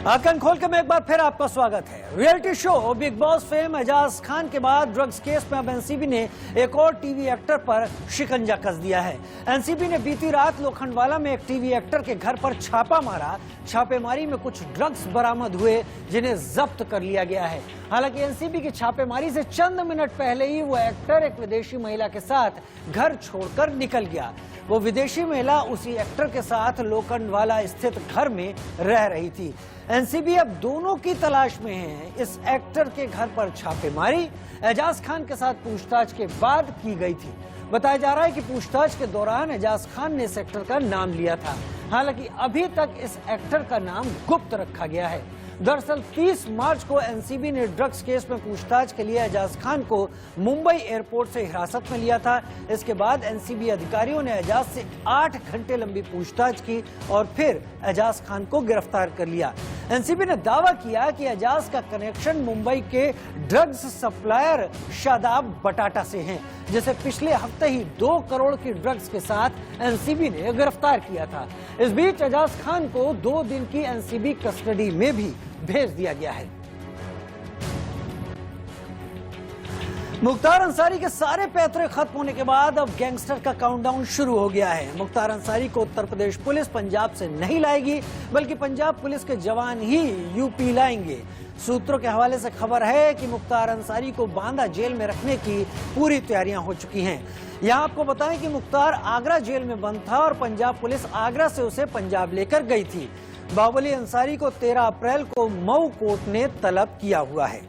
आंखें खोल के मैं एक बार फिर आपका स्वागत है। Reality show Bigg Boss fame Ajaz Khan के बाद ड्रग्स केस में अब एनसीबी ने एक और टीवी एक्टर पर शिकंजा कस दिया है। एनसीबी ने बीती रात लोखंडवाला में एक टीवी एक्टर के घर पर छापा मारा। छापेमारी में कुछ ड्रग्स बरामद हुए जिन्हें जब्त कर लिया गया है। हालांकि एनसीबी की छापेमारी से चंद मिनट पहले ही वो एक्टर एक विदेशी महिला के साथ घर छोड़कर निकल गया। वो विदेशी महिला उसी एक्टर के साथ लोखंडवाला स्थित घर में रह रही थी। एनसीबी अब दोनों की तलाश में है। इस एक्टर के घर पर छापेमारी एजाज खान के साथ पूछताछ के बाद की गई थी। बताया जा रहा है कि पूछताछ के दौरान एजाज खान ने इस एक्टर का नाम लिया था। हालांकि अभी तक इस एक्टर का नाम गुप्त रखा गया है। दरअसल 30 मार्च को एनसीबी ने ड्रग्स केस में पूछताछ के लिए एजाज खान को मुंबई एयरपोर्ट से हिरासत में लिया था। इसके बाद एनसीबी अधिकारियों ने एजाज से 8 घंटे लंबी पूछताछ की और फिर एजाज खान को गिरफ्तार कर लिया। एनसीबी ने दावा किया कि एजाज का कनेक्शन मुंबई के ड्रग्स सप्लायर शादाब बटाटा से है, जिसे पिछले हफ्ते ही 2 करोड़ की ड्रग्स के साथ एनसीबी ने गिरफ्तार किया था। इस बीच एजाज खान को 2 दिन की एनसीबी कस्टडी में भी भेज दिया गया है। मुख्तार अंसारी के सारे पैतरे खत्म होने के बाद अब गैंगस्टर का काउंटडाउन शुरू हो गया है। मुख्तार अंसारी को उत्तर प्रदेश पुलिस पंजाब से नहीं लाएगी, बल्कि पंजाब पुलिस के जवान ही यूपी लाएंगे। सूत्रों के हवाले से खबर है कि मुख्तार अंसारी को बांदा जेल में रखने की पूरी तैयारियां हो चुकी हैं। यहां आपको बताएं कि मुख्तार आगरा जेल में बंद था और पंजाब पुलिस आगरा से उसे पंजाब लेकर गई थी। बाहुबली अंसारी को 13 अप्रैल को मऊ कोर्ट ने तलब किया हुआ है।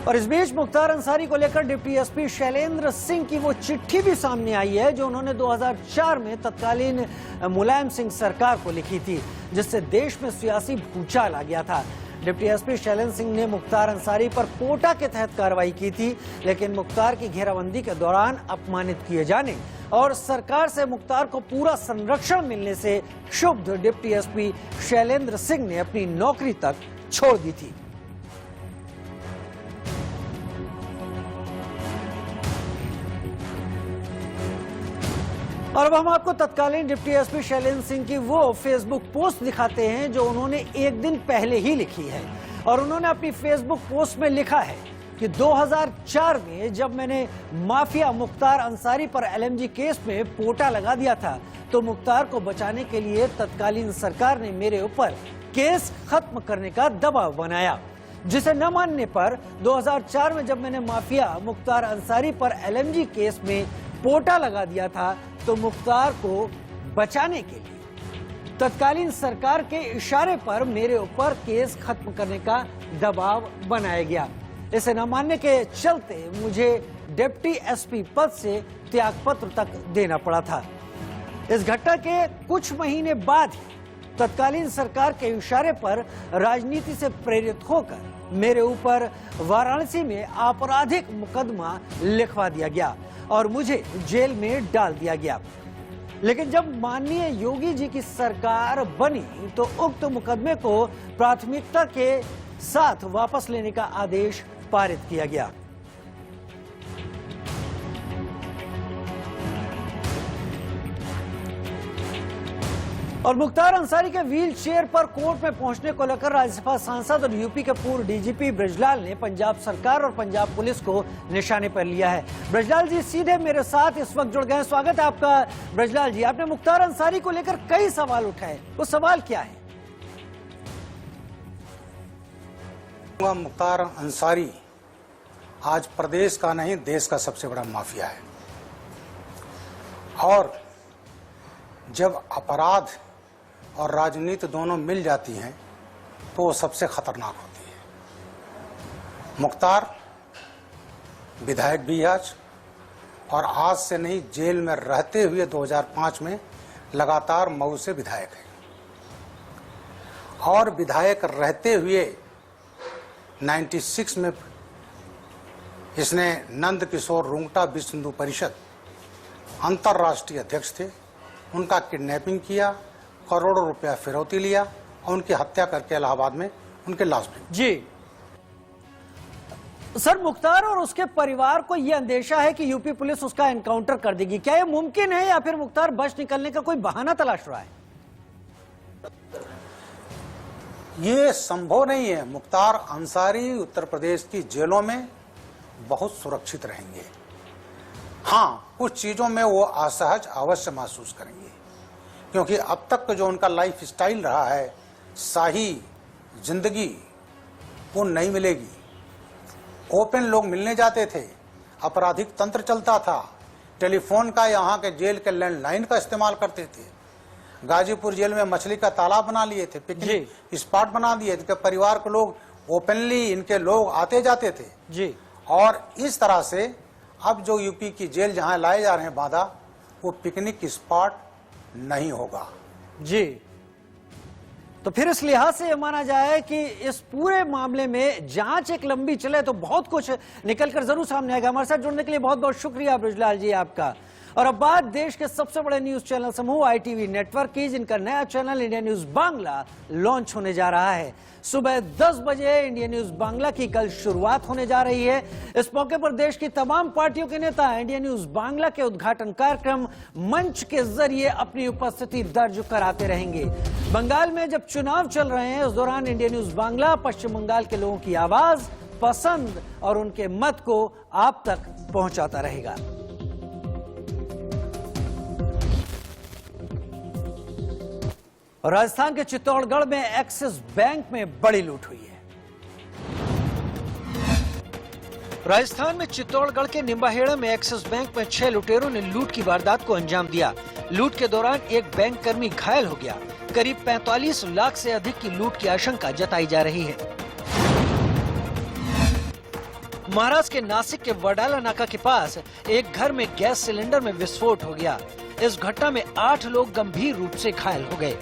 और इस बीच मुख्तार अंसारी को लेकर डिप्टी एसपी शैलेंद्र सिंह की वो चिट्ठी भी सामने आई है जो उन्होंने 2004 में तत्कालीन मुलायम सिंह सरकार को लिखी थी, जिससे देश में सियासी भूचाल आ गया था। डिप्टी एसपी शैलेंद्र सिंह ने मुख्तार अंसारी पर कोटा के तहत कार्रवाई की थी, लेकिन मुख्तार की घेराबंदी के दौरान अपमानित किए जाने और सरकार से मुख्तार को पूरा संरक्षण मिलने से क्षुब्ध डिप्टी एसपी शैलेंद्र सिंह ने अपनी नौकरी तक छोड़ दी थी। और अब हम आपको तत्कालीन डिप्टी एसपी शैलेंद्र सिंह की वो फेसबुक पोस्ट दिखाते हैं जो उन्होंने एक दिन पहले ही लिखी है। और उन्होंने अपनी फेसबुक पोस्ट में लिखा है कि 2004 में जब मैंने माफिया मुख्तार अंसारी पर एलएमजी केस में पोटा लगा दिया था, तो मुख्तार को बचाने के लिए तत्कालीन सरकार ने मेरे ऊपर केस खत्म करने का दबाव बनाया, जिसे न मानने पर 2004 में जब मैंने माफिया मुख्तार अंसारी पर एलएमजी केस में पोटा लगा दिया था, तो मुख्तार को बचाने के लिए तत्कालीन सरकार के इशारे पर मेरे ऊपर केस खत्म करने का दबाव बनाया गया। इसे न मानने के चलते मुझे डिप्टी एसपी पद से त्यागपत्र तक देना पड़ा था। इस घटना के कुछ महीने बाद ही तत्कालीन सरकार के इशारे पर राजनीति से प्रेरित होकर मेरे ऊपर वाराणसी में आपराधिक मुकदमा लिखवा दिया गया और मुझे जेल में डाल दिया गया। लेकिन जब माननीय योगी जी की सरकार बनी तो उक्त मुकदमे को प्राथमिकता के साथ वापस लेने का आदेश पारित किया गया। और मुख्तार अंसारी के व्हील चेयर पर कोर्ट में पहुंचने को लेकर राज्यसभा सांसद और यूपी के पूर्व डीजीपी ब्रजलाल ने पंजाब सरकार और पंजाब पुलिस को निशाने पर लिया है। ब्रजलाल जी सीधे मेरे साथ इस वक्त जुड़ गए। स्वागत है आपका ब्रजलाल जी। आपने मुख्तार अंसारी को लेकर कई सवाल उठाए, वो सवाल क्या है? मुख्तार अंसारी आज प्रदेश का नहीं देश का सबसे बड़ा माफिया है और जब अपराध और राजनीति दोनों मिल जाती हैं तो वो सबसे खतरनाक होती है। मुख्तार विधायक भी आज और आज से नहीं, जेल में रहते हुए 2005 में लगातार मऊ से विधायक है और विधायक रहते हुए 96 में इसने नंद किशोर रुंगटा विश्व हिंदू परिषद अंतर्राष्ट्रीय अध्यक्ष थे, उनका किडनैपिंग किया, करोड़ों रुपया फिरौती लिया और उनकी हत्या करके इलाहाबाद में उनके लाश फेंकी। जी सर, मुख्तार और उसके परिवार को यह अंदेशा है कि यूपी पुलिस उसका एनकाउंटर कर देगी। क्या यह मुमकिन है या फिर मुख्तार बच निकलने का कोई बहाना तलाश रहा है? ये संभव नहीं है। मुख्तार अंसारी उत्तर प्रदेश की जेलों में बहुत सुरक्षित रहेंगे। हाँ, कुछ चीजों में वो असहज अवश्य महसूस करेंगे, क्योंकि अब तक जो उनका लाइफ स्टाइल रहा है, शाही जिंदगी, वो नहीं मिलेगी। ओपन लोग मिलने जाते थे, आपराधिक तंत्र चलता था, टेलीफोन का, यहाँ के जेल के लैंडलाइन का इस्तेमाल करते थे। गाजीपुर जेल में मछली का तालाब बना लिए थे, पिकनिक स्पॉट बना दिए थे, परिवार के लोग ओपनली इनके लोग आते जाते थे जी। और इस तरह से अब जो यूपी की जेल जहां लाए जा रहे हैं बांदा, वो पिकनिक स्पॉट नहीं होगा जी। तो फिर इस लिहाज से यह माना जाए कि इस पूरे मामले में जांच एक लंबी चले तो बहुत कुछ निकलकर जरूर सामने आएगा। हमारे साथ जुड़ने के लिए बहुत बहुत शुक्रिया ब्रजलाल जी आपका। और अब बात देश के सबसे बड़े न्यूज चैनल समूह ITV नेटवर्क की, जिनका नया channel India news Bangla launch होने जा रहा है। सुबह 10 बजे इंडिया न्यूज बांग्ला की कल शुरुआत होने जा रही है। इस मौके पर देश की तमाम पार्टियों के नेता इंडिया न्यूज बांग्ला के उद्घाटन कार्यक्रम मंच के जरिए अपनी उपस्थिति दर्ज कराते रहेंगे। बंगाल में जब चुनाव चल रहे हैं, उस दौरान इंडिया न्यूज बांग्ला पश्चिम बंगाल के लोगों की आवाज, पसंद और उनके मत को आप तक पहुंचाता रहेगा। राजस्थान के चित्तौड़गढ़ में एक्सिस बैंक में बड़ी लूट हुई है। राजस्थान में चित्तौड़गढ़ के निम्बाहेड़ा में एक्सिस बैंक में 6 लुटेरों ने लूट की वारदात को अंजाम दिया। लूट के दौरान एक बैंक कर्मी घायल हो गया। करीब 45 लाख से अधिक की लूट की आशंका जताई जा रही है। महाराष्ट्र के नासिक के वडाला नाका के पास एक घर में गैस सिलेंडर में विस्फोट हो गया। इस घटना में 8 लोग गंभीर रूप से घायल हो गए।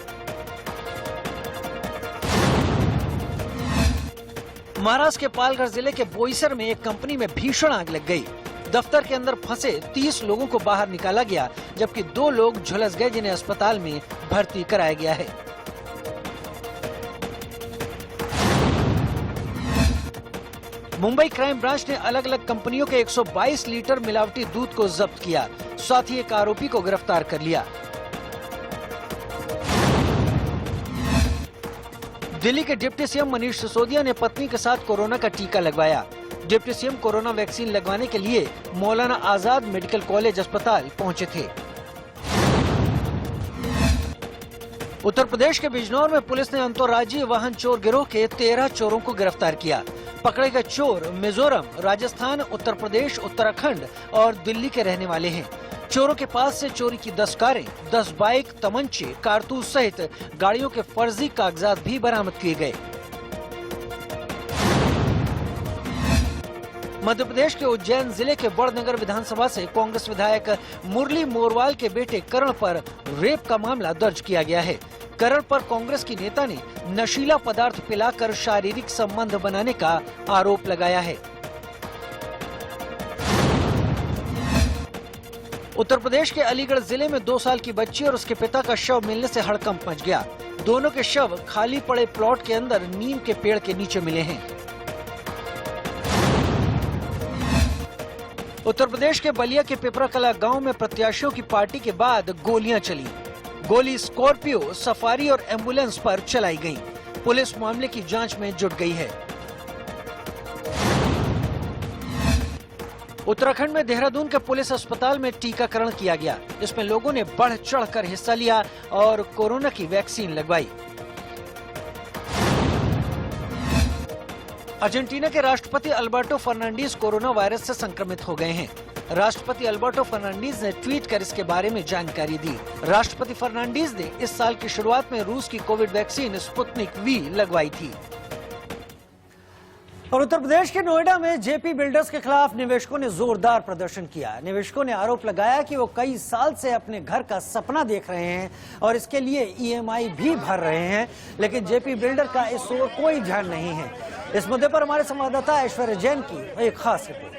महाराष्ट्र के पालघर जिले के बोईसर में एक कंपनी में भीषण आग लग गई। दफ्तर के अंदर फंसे 30 लोगों को बाहर निकाला गया, जबकि 2 लोग झुलस गए, जिन्हें अस्पताल में भर्ती कराया गया है। मुंबई क्राइम ब्रांच ने अलग अलग कंपनियों के 122 लीटर मिलावटी दूध को जब्त किया। साथ ही एक आरोपी को गिरफ्तार कर लिया। दिल्ली के डिप्टी सीएम मनीष सिसोदिया ने पत्नी के साथ कोरोना का टीका लगवाया। डिप्टी सीएम कोरोना वैक्सीन लगवाने के लिए मौलाना आजाद मेडिकल कॉलेज अस्पताल पहुंचे थे। उत्तर प्रदेश के बिजनौर में पुलिस ने अंतर्राज्यीय वाहन चोर गिरोह के 13 चोरों को गिरफ्तार किया। पकड़े गए चोर मिजोरम, राजस्थान, उत्तर प्रदेश, उत्तराखंड और दिल्ली के रहने वाले हैं। चोरों के पास से चोरी की 10 कारें, 10 बाइक, तमंचे, कारतूस सहित गाड़ियों के फर्जी कागजात भी बरामद किए गए। मध्य प्रदेश के उज्जैन जिले के बड़नगर विधानसभा से कांग्रेस विधायक मुरली मोरवाल के बेटे करण पर रेप का मामला दर्ज किया गया है। करण पर कांग्रेस की नेता ने नशीला पदार्थ पिलाकर शारीरिक संबंध बनाने का आरोप लगाया है। उत्तर प्रदेश के अलीगढ़ जिले में 2 साल की बच्ची और उसके पिता का शव मिलने से हड़कंप मच गया। दोनों के शव खाली पड़े प्लॉट के अंदर नीम के पेड़ के नीचे मिले हैं। उत्तर प्रदेश के बलिया के पिपराकला गांव में प्रत्याशियों की पार्टी के बाद गोलियां चली। गोली स्कॉर्पियो, सफारी और एम्बुलेंस पर चलाई गई। पुलिस मामले की जांच में जुट गई है। उत्तराखंड में देहरादून के पुलिस अस्पताल में टीकाकरण किया गया। इसमें लोगों ने बढ़ चढ़कर हिस्सा लिया और कोरोना की वैक्सीन लगवाई। अर्जेंटीना के राष्ट्रपति अल्बर्टो फर्नांडीज कोरोना वायरस से संक्रमित हो गए हैं। राष्ट्रपति अल्बर्टो फर्नांडीज ने ट्वीट कर इसके बारे में जानकारी दी। राष्ट्रपति फर्नांडीज ने इस साल की शुरुआत में रूस की कोविड वैक्सीन स्पुतनिक वी लगवाई थी। और उत्तर प्रदेश के नोएडा में जेपी बिल्डर्स के खिलाफ निवेशकों ने जोरदार प्रदर्शन किया। निवेशकों ने आरोप लगाया कि वो कई साल से अपने घर का सपना देख रहे हैं और इसके लिए ईएमआई भी भर रहे हैं, लेकिन जेपी बिल्डर का इस ओर कोई ध्यान नहीं है। इस मुद्दे पर हमारे संवाददाता ऐश्वर्या जैन की एक खास रिपोर्ट।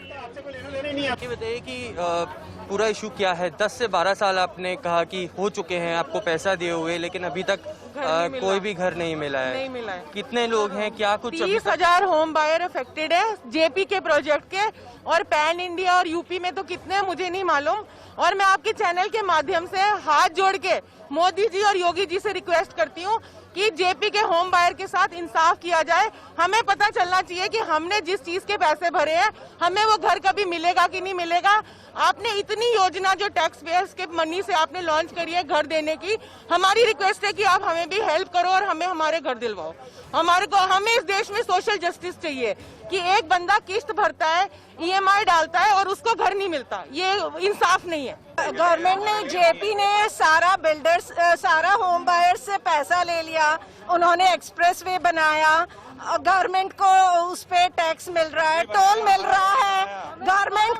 ये बताइए कि पूरा इशू क्या है? 10 से 12 साल आपने कहा कि हो चुके हैं आपको पैसा दिए हुए, लेकिन अभी तक कोई भी घर नहीं मिला है। नहीं मिला है। कितने लोग हैं, क्या कुछ? 30,000 होम बायर अफेक्टेड है जेपी के प्रोजेक्ट के, और पैन इंडिया और यूपी में तो कितने हैं मुझे नहीं मालूम। और मैं आपके चैनल के माध्यम से हाथ जोड़ के मोदी जी और योगी जी से रिक्वेस्ट करती हूँ कि जेपी के होम बायर के साथ इंसाफ किया जाए। हमें पता चलना चाहिए कि हमने जिस चीज के पैसे भरे हैं हमें वो घर कभी मिलेगा कि नहीं मिलेगा। आपने इतनी योजना जो टैक्स पेयर्स के मनी से आपने लॉन्च करी है घर देने की, हमारी रिक्वेस्ट है कि आप हमें भी हेल्प करो और हमें हमारे घर दिलवाओ। हमें इस देश में सोशल जस्टिस चाहिए कि एक बंदा किस्त भरता है, ईएमआई डालता है और उसको घर नहीं मिलता, ये इंसाफ नहीं है। गवर्नमेंट ने, जेपी ने सारा बिल्डर्स, सारा होम बायर्स से पैसा ले लिया। उन्होंने एक्सप्रेसवे बनाया, गवर्नमेंट को उस पे टैक्स मिल रहा है, टोल मिल रहा है। गवर्नमेंट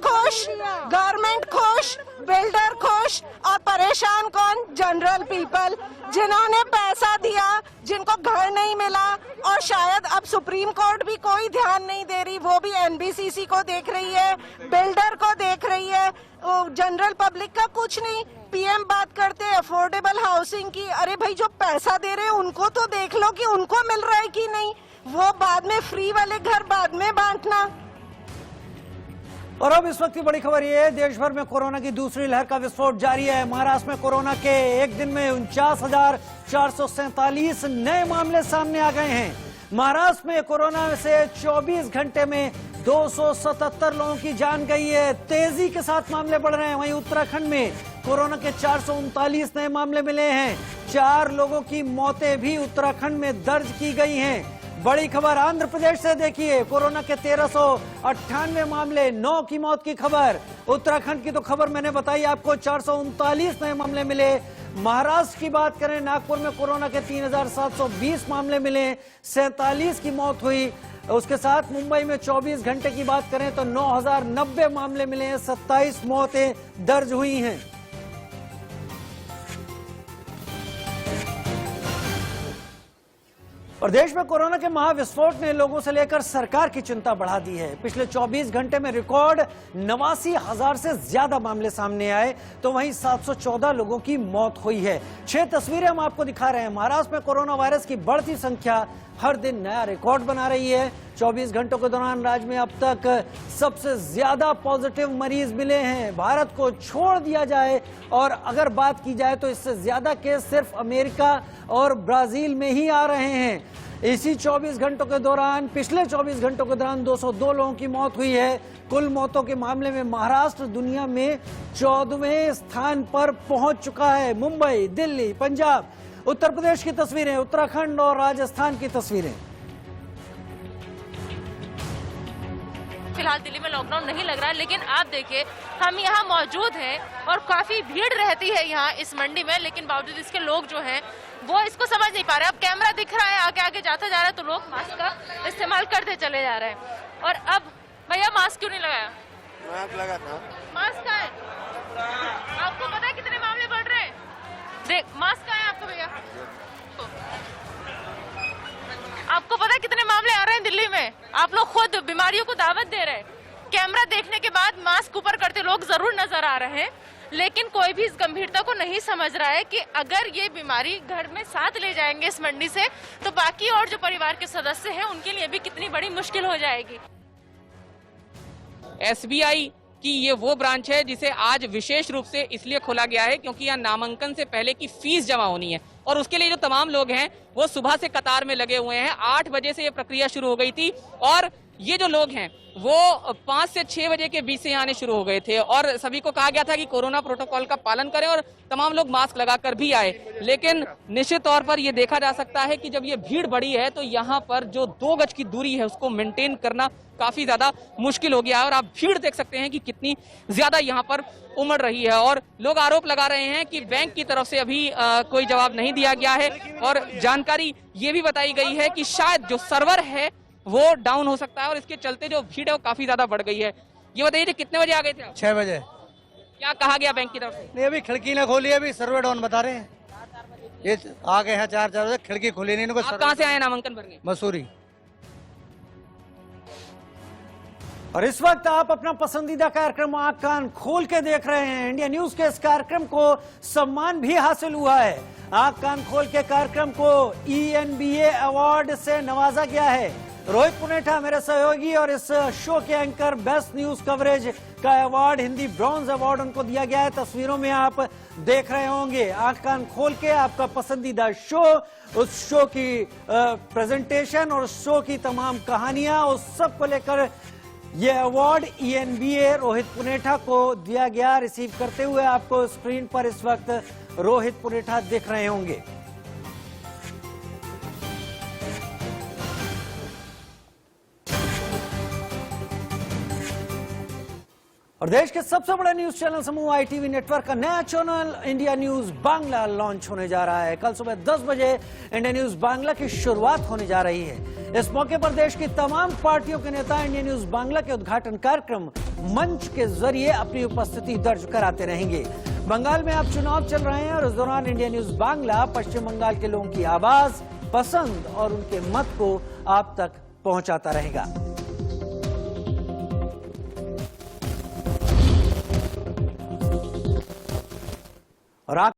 खुश, बिल्डर खुश, और परेशान कौन? जनरल पीपल, जिन्होंने पैसा दिया, जिनको घर नहीं मिला। और शायद अब सुप्रीम कोर्ट भी कोई ध्यान नहीं दे रही, वो भी एनबीसीसी को देख रही है, बिल्डर को देख रही है, जनरल पब्लिक का कुछ नहीं। पीएम बात करते हैं अफोर्डेबल हाउसिंग की, अरे भाई जो पैसा दे रहे हैं उनको तो देख लो कि उनको मिल रहा है कि नहीं। वो बाद में फ्री वाले घर बाद में बांटना। और अब इस वक्त की बड़ी खबर ये है, देश भर में कोरोना की दूसरी लहर का विस्फोट जारी है। महाराष्ट्र में कोरोना के एक दिन में 49,447 नए मामले सामने आ गए हैं। महाराष्ट्र में कोरोना से 24 घंटे में 277 लोगों की जान गई है। तेजी के साथ मामले बढ़ रहे हैं। वहीं उत्तराखंड में कोरोना के 439 नए मामले मिले हैं। 4 लोगों की मौतें भी उत्तराखंड में दर्ज की गई हैं। बड़ी खबर आंध्र प्रदेश से देखिए, कोरोना के 1398 मामले, 9 की मौत की खबर। उत्तराखंड की तो खबर मैंने बताई आपको, 439 नए मामले मिले। महाराष्ट्र की बात करें, नागपुर में कोरोना के 3,720 मामले मिले, 47 की मौत हुई। उसके साथ मुंबई में 24 घंटे की बात करें तो 9,090 मामले मिले हैं, 27 मौतें दर्ज हुई हैं। और देश में कोरोना के महाविस्फोट ने लोगों से लेकर सरकार की चिंता बढ़ा दी है। पिछले 24 घंटे में रिकॉर्ड 89,000 से ज्यादा मामले सामने आए, तो वहीं 714 लोगों की मौत हुई है। 6 तस्वीरें हम आपको दिखा रहे हैं। महाराष्ट्र में कोरोना वायरस की बढ़ती संख्या हर दिन नया रिकॉर्ड बना रही है। 24 घंटों के दौरान राज्य में अब तक सबसे ज्यादा पॉजिटिव मरीज मिले हैं। भारत को छोड़ दिया जाए और अगर बात की जाए तो इससे ज्यादा केस सिर्फ अमेरिका और ब्राजील में ही आ रहे हैं। इसी 24 घंटों के दौरान, पिछले 24 घंटों के दौरान 202 लोगों की मौत हुई है। कुल मौतों के मामले में महाराष्ट्र दुनिया में 14वें स्थान पर पहुंच चुका है। मुंबई, दिल्ली, पंजाब, उत्तर प्रदेश की तस्वीरें, उत्तराखंड और राजस्थान की तस्वीरें। फिलहाल दिल्ली में लॉकडाउन नहीं लग रहा है, लेकिन आप देखिए हम यहाँ मौजूद हैं और काफी भीड़ रहती है यहाँ इस मंडी में, लेकिन बावजूद इसके लोग जो हैं वो इसको समझ नहीं पा रहे। अब कैमरा दिख रहा है, आगे आगे जाता जा रहा है तो लोग मास्क का इस्तेमाल करते चले जा रहे हैं। और अब भैया मास्क क्यों नहीं लगाया? मास्क लगा था। मास्क का है? आपको पता है कितने मामले बढ़ रहे हैं? देख मास्क का है आपको भैया, आपको पता है कितने मामले आ रहे हैं दिल्ली में? आप लोग खुद बीमारियों को दावत दे रहे हैं। कैमरा देखने के बाद मास्क ऊपर करते लोग जरूर नजर आ रहे हैं, लेकिन कोई भी इस गंभीरता को नहीं समझ रहा है कि अगर ये बीमारी घर में साथ ले जाएंगे इस मंडी से, तो बाकी और जो परिवार के सदस्य हैं उनके लिए भी कितनी बड़ी मुश्किल हो जाएगी। एसबीआई कि ये वो ब्रांच है जिसे आज विशेष रूप से इसलिए खोला गया है क्योंकि यहाँ नामांकन से पहले की फीस जमा होनी है, और उसके लिए जो तमाम लोग हैं वो सुबह से कतार में लगे हुए हैं। 8 बजे से ये प्रक्रिया शुरू हो गई थी और ये जो लोग हैं वो 5 से 6 बजे के बीच से आने शुरू हो गए थे, और सभी को कहा गया था कि कोरोना प्रोटोकॉल का पालन करें और तमाम लोग मास्क लगाकर भी आए। लेकिन निश्चित तौर पर यह देखा जा सकता है कि जब ये भीड़ बढ़ी है तो यहाँ पर जो 2 गज की दूरी है उसको मेंटेन करना काफी ज्यादा मुश्किल हो गया है। और आप भीड़ देख सकते हैं कि कितनी ज्यादा यहाँ पर उमड़ रही है, और लोग आरोप लगा रहे हैं कि बैंक की तरफ से अभी कोई जवाब नहीं दिया गया है। और जानकारी ये भी बताई गई है कि शायद जो सर्वर है वो डाउन हो सकता है और इसके चलते जो भीड़ है वो काफी ज्यादा बढ़ गई है। ये बताइए कितने बजे आ गए थे आप? 6 बजे। क्या कहा गया बैंक की तरफ से? नहीं, अभी खिड़की ना खोली, अभी सर्वे डाउन बता रहे हैं। ये आ गए हैं 4 बजे, खिड़की खोली नहीं। आप कहाँ से आए नामांकन भरने? मसूरी। और इस वक्त आप अपना पसंदीदा कार्यक्रम आंख कान खोल के देख रहे हैं। इंडिया न्यूज के इस कार्यक्रम को सम्मान भी हासिल हुआ है। आंख कान खोल के कार्यक्रम को ENBA अवार्ड से नवाजा गया है। रोहित पुनेठा मेरे सहयोगी और इस शो के एंकर बेस्ट न्यूज कवरेज का अवार्ड, हिंदी ब्रॉन्ज अवार्ड उनको दिया गया है। तस्वीरों में आप देख रहे होंगे। आंख कान खोल के आपका पसंदीदा शो, उस शो की प्रेजेंटेशन और शो की तमाम कहानियां, उस सब को लेकर ये अवार्ड ENBA रोहित पुनेठा को दिया गया। रिसीव करते हुए आपको स्क्रीन पर इस वक्त रोहित पुनेठा दिख रहे होंगे। और देश के सबसे बड़े न्यूज चैनल समूह ITV नेटवर्क का नया channel India news Bangla launch होने जा रहा है। कल सुबह 10 बजे इंडिया न्यूज बांग्ला की शुरुआत होने जा रही है। इस मौके पर देश की तमाम पार्टियों के नेता इंडिया न्यूज बांग्ला के उद्घाटन कार्यक्रम मंच के जरिए अपनी उपस्थिति दर्ज कराते रहेंगे। बंगाल में अब चुनाव चल रहे हैं और इस दौरान इंडिया न्यूज बांग्ला पश्चिम बंगाल के लोगों की आवाज, पसंद और उनके मत को आप तक पहुंचाता रहेगा। और